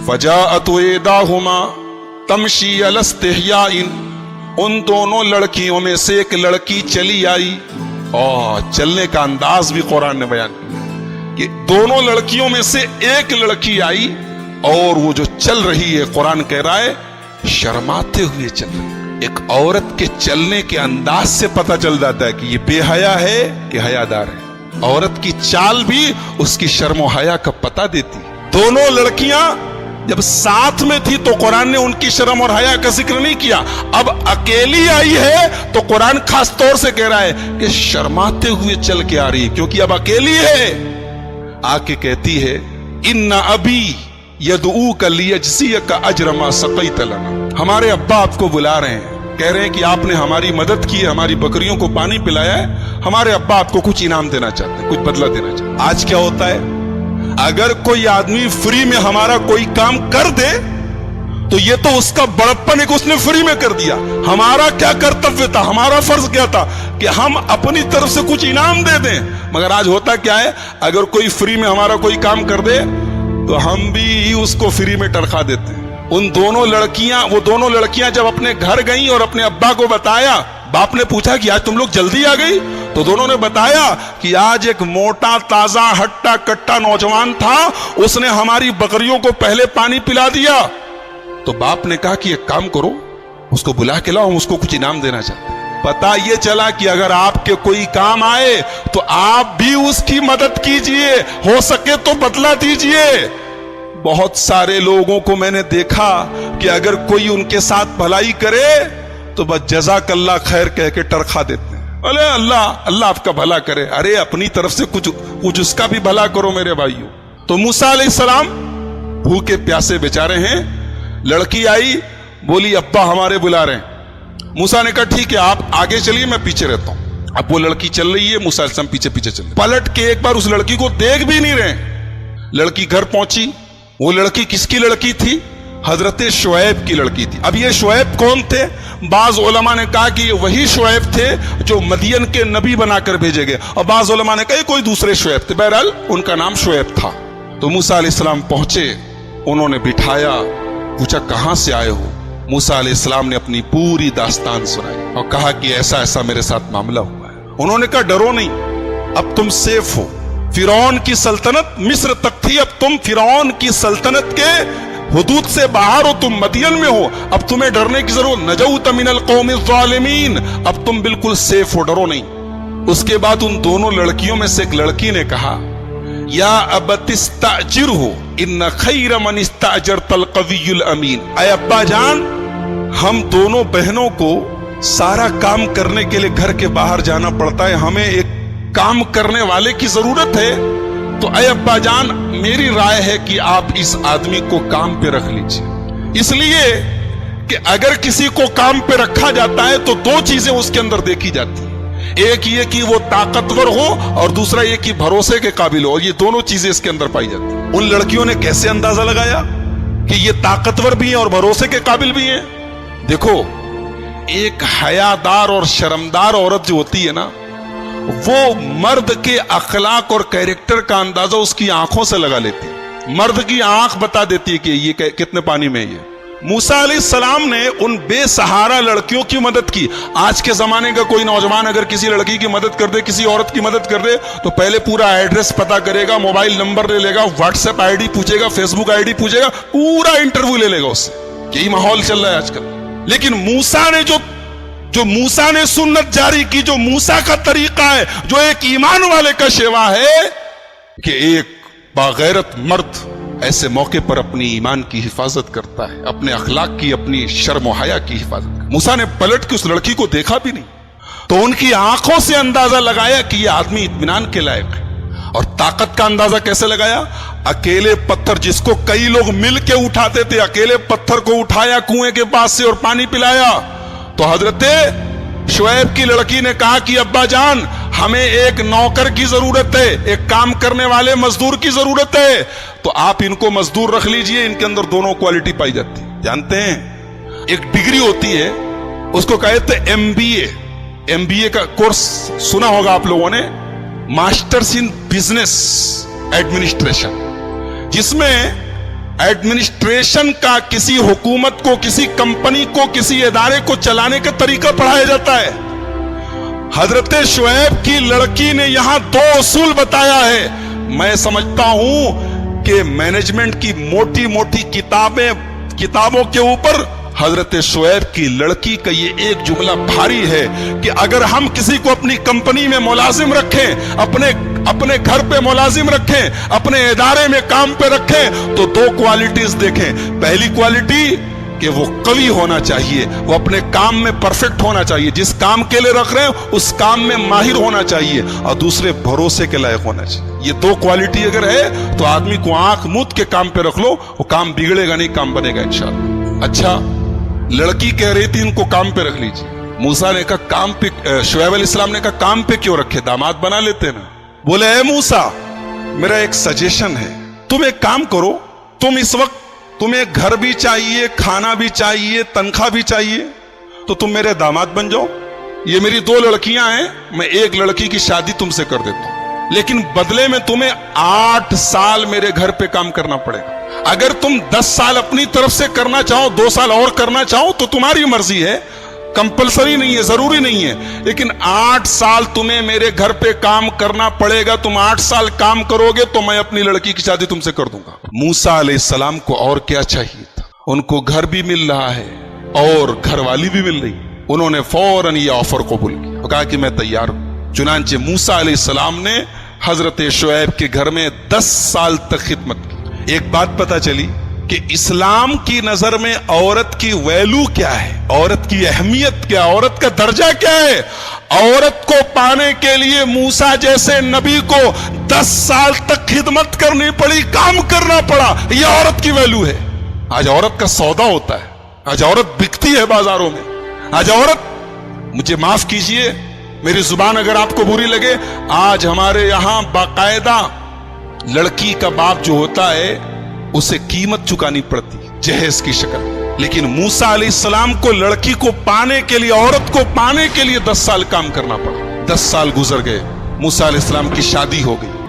फजाअत इहदाहुमा तमशी अला इस्तिहयाइन, उन दोनों लड़कियों में से एक लड़की चली आई। और चलने का अंदाज भी कुरान ने बयान किया कि दोनों लड़कियों में से एक लड़की आई और वो जो चल रही है, कुरान कह रहा है शर्माते हुए चल रही है। एक औरत के चलने के अंदाज से पता चल जाता है कि ये बेहया है कि हयादार है। औरत की चाल भी उसकी शर्म हया का पता देती। दोनों लड़कियां जब साथ में थी तो कुरान ने उनकी शर्म और हया का जिक्र नहीं किया। अब अकेली आई है तो कुरान खास तौर से कह रहा है कि शर्माते हुए चल के आ रही है, क्योंकि अब अकेली है। आके कहती है इन्ना अबी यदऊका लियजज़ियका अज्र मा सक़ैत लना, हमारे अब्बा आपको बुला रहे हैं, कह रहे हैं कि आपने हमारी मदद की है, हमारी बकरियों को पानी पिलाया है, हमारे अब्बा आपको कुछ इनाम देना चाहते हैं, कुछ बदला देना चाहते हैं। आज क्या होता है, अगर कोई आदमी फ्री में हमारा कोई काम कर दे तो ये तो उसका बड़प्पन है कि उसने फ्री में कर दिया। हमारा क्या कर्तव्य था, हमारा फर्ज क्या था कि हम अपनी तरफ से कुछ इनाम दे दें। मगर आज होता क्या है, अगर कोई फ्री में हमारा कोई काम कर दे तो हम भी उसको फ्री में टरखा देते हैं। वो दोनों लड़कियां जब अपने घर गईं और अपने अब्बा को बताया, बाप ने पूछा कि आज तुम लोग जल्दी आ गई, तो दोनों ने बताया कि आज एक मोटा ताजा हट्टा कट्टा नौजवान था, उसने हमारी बकरियों को पहले पानी पिला दिया। तो बाप ने कहा कि एक काम करो, उसको बुला के लाओ, हम उसको कुछ इनाम देना चाहते हैं। पता ये चला कि अगर आपके कोई काम आए तो आप भी उसकी मदद कीजिए, हो सके तो बदला दीजिए। बहुत सारे लोगों को मैंने देखा कि अगर कोई उनके साथ भलाई करे तो बस जज़ाकल्लाह खैर कह के टरखा देते हैं। अरे अल्लाह आपका भला करे। अरे अपनी तरफ से कुछ उसका भी भला करो मेरे भाइयों। तो मूसा अलैहिस्सलाम भूखे प्यासे बेचारे हैं। लड़की आई, बोली अब्बा हमारे बुला रहे हैं। मूसा ने कहा ठीक है आप आगे चलिए, मैं पीछे रहता हूं। अब वो लड़की चल रही है, मूसा अलैहिस्सलाम पीछे पीछे चल रहे। पलट के एक बार उस लड़की को देख भी नहीं रहे। लड़की घर पहुंची। वो लड़की किसकी लड़की थी? हजरत शुएब की लड़की थी। अब ये शुएब कौन थे? बाज उलमा ने कहा कि ये वही शुएब थे जो मदियन के नबी बनाकर भेजे गए, और बाज उलमा ने कहा कोई दूसरे शुएब थे। बहरहाल उनका नाम शुएब था। तो मूसा अलैहिस्सलाम पहुंचे, उन्होंने बिठाया, पूछा कहां से आए हो? मूसा अलैहिस्सलाम ने अपनी पूरी दास्तान सुनाई और कहा कि ऐसा ऐसा मेरे साथ मामला हुआ है। उन्होंने कहा डरो नहीं, अब तुम सेफ हो। फिरौन की सल्तनत मिस्र तक थी, अब तुम फिरौन की सल्तनत के हुदूद से बाहर हो, तुम मदियन में हो, अब तुम्हें डरने की जरूरत। नजौत मिनल कौमिज़ ज़ालिमीन, अब तुम बिल्कुल सेफ हो, डरो नहीं। उसके बाद उन दोनों लड़कियों में से एक लड़की ने कहा या अबतिस्ताजिरहु इन्न खैर मन इस्ताजरतल क़वियुल अमीन। ऐ अब्बा जान, हम दोनों बहनों को सारा काम करने के लिए घर के बाहर जाना पड़ता है, हमें एक काम करने वाले की जरूरत है। तो ऐ अब्बा जान, मेरी राय है कि आप इस आदमी को काम पे रख लीजिए। इसलिए कि अगर किसी को काम पे रखा जाता है तो दो चीजें उसके अंदर देखी जाती हैं। एक ये कि वो ताकतवर हो और दूसरा ये कि भरोसे के काबिल हो। ये दोनों चीजें इसके अंदर पाई जाती हैं। उन लड़कियों ने कैसे अंदाजा लगाया कि ये ताकतवर भी हैं और भरोसे के काबिल भी हैं? देखो, एक हयादार और शर्मदार औरत जो होती है ना, वो मर्द के अखलाक और कैरेक्टर का अंदाजा उसकी आंखों से लगा लेती है। मर्द की आंख बता देती है कि ये कितने पानी में है। मूसा अलैहिस्सलाम ने उन बेसहारा लड़कियों की मदद की। आज के जमाने का कोई नौजवान अगर किसी लड़की की मदद कर दे, किसी औरत की मदद कर दे, तो पहले पूरा एड्रेस पता करेगा, मोबाइल नंबर ले लेगा, व्हाट्सएप आईडी पूछेगा, फेसबुक आईडी पूछेगा, पूरा इंटरव्यू ले लेगा उससे। यही माहौल चल रहा है आजकल। लेकिन मूसा ने जो मूसा ने सुन्नत जारी की, जो मूसा का तरीका है, जो एक ईमान वाले का शेवा है कि एक बागैरत मर्द ऐसे मौके पर अपनी ईमान की हिफाजत करता है, अपने अखलाक की, अपनी शर्म और हया की हिफाजत। मूसा ने पलट के उस लड़की को देखा भी नहीं, तो उनकी आंखों से अंदाजा लगाया कि यह आदमी इत्मीनान के लायक है। और ताकत का अंदाजा कैसे लगाया? अकेले पत्थर, जिसको कई लोग मिल के उठाते थे, अकेले पत्थर को उठाया कुएं के पास से और पानी पिलाया। तो हजरत शुएब की लड़की ने कहा कि अब्बा जान, हमें एक नौकर की जरूरत है, एक काम करने वाले मजदूर की जरूरत है, तो आप इनको मजदूर रख लीजिए। इनके अंदर दोनों क्वालिटी पाई जाती है। जानते हैं, एक डिग्री होती है, उसको कहते हैं MBA। MBA का कोर्स सुना होगा आप लोगों ने, मास्टर्स इन बिजनेस एडमिनिस्ट्रेशन, जिसमें एडमिनिस्ट्रेशन का, किसी हुकूमत को, किसी कंपनी को, किसी इदारे को चलाने का तरीका पढ़ाया जाता है। हजरत शुएब की लड़की ने यहां 2 उसूल बताया है। मैं समझता हूं कि मैनेजमेंट की मोटी मोटी किताबों के ऊपर हजरत शुएब की लड़की का ये एक जुमला भारी है कि अगर हम किसी को अपनी कंपनी में मुलाजिम रखें, अपने घर पे मुलाजिम रखें, अपने इदारे में काम पे रखें, तो 2 क्वालिटीज देखें। पहली क्वालिटी कि वो कवि होना चाहिए, वो अपने काम में परफेक्ट होना चाहिए, जिस काम के लिए रख रहे हैं उस काम में माहिर होना चाहिए, और दूसरे भरोसे के लायक होना चाहिए। ये 2 क्वालिटी अगर है तो आदमी को आंख मूंद के काम पे रख लो, वो काम बिगड़ेगा नहीं, काम बनेगा इंशाअल्लाह। अच्छा, लड़की कह रही थी इनको काम पे रख लीजिए। मूसा ने कहा काम पे, शुएब अलैहिस्सलाम ने कहा काम पे क्यों रखे, दामाद बना लेते ना। बोले ए मूसा, मेरा एक सजेशन है, तुम एक काम करो, तुम इस वक्त तुम्हें घर भी चाहिए, खाना भी चाहिए, तनख्वाह भी चाहिए, तो तुम मेरे दामाद बन जाओ। ये मेरी 2 लड़कियां हैं, मैं एक लड़की की शादी तुमसे कर देता हूं, लेकिन बदले में तुम्हें 8 साल मेरे घर पे काम करना पड़ेगा। अगर तुम 10 साल अपनी तरफ से करना चाहो, 2 साल और करना चाहो तो तुम्हारी मर्जी है, कंपलसरी नहीं है, जरूरी नहीं है, लेकिन 8 साल तुम्हें मेरे घर पे काम करना पड़ेगा। तुम 8 साल काम करोगे तो मैं अपनी लड़की की शादी तुमसे कर दूंगा। मूसा अलैहिस्सलाम को और क्या चाहिए था, उनको घर भी मिल रहा है और घरवाली भी मिल रही। उन्होंने फौरन ये ऑफर कबूल किया, कहा कि मैं तैयार हूं। चुनांचे मूसा अलैहिस्सलाम ने हजरत शुएब के घर में 10 साल तक खिदमत की। एक बात पता चली कि इस्लाम की नजर में औरत की वैल्यू क्या है, औरत की अहमियत क्या, औरत का दर्जा क्या है। औरत को पाने के लिए मूसा जैसे नबी को 10 साल तक खिदमत करनी पड़ी, काम करना पड़ा। यह औरत की वैल्यू है। आज औरत का सौदा होता है, आज औरत बिकती है बाजारों में। आज औरत, मुझे माफ कीजिए मेरी जुबान अगर आपको बुरी लगे, आज हमारे यहां बाकायदा लड़की का बाप जो होता है उसे कीमत चुकानी पड़ती जहेज की शक्ल। लेकिन मूसा अलैहिस्सलाम को लड़की को पाने के लिए, औरत को पाने के लिए 10 साल काम करना पड़ा। 10 साल गुजर गए, मूसा अलैहिस्सलाम की शादी हो गई।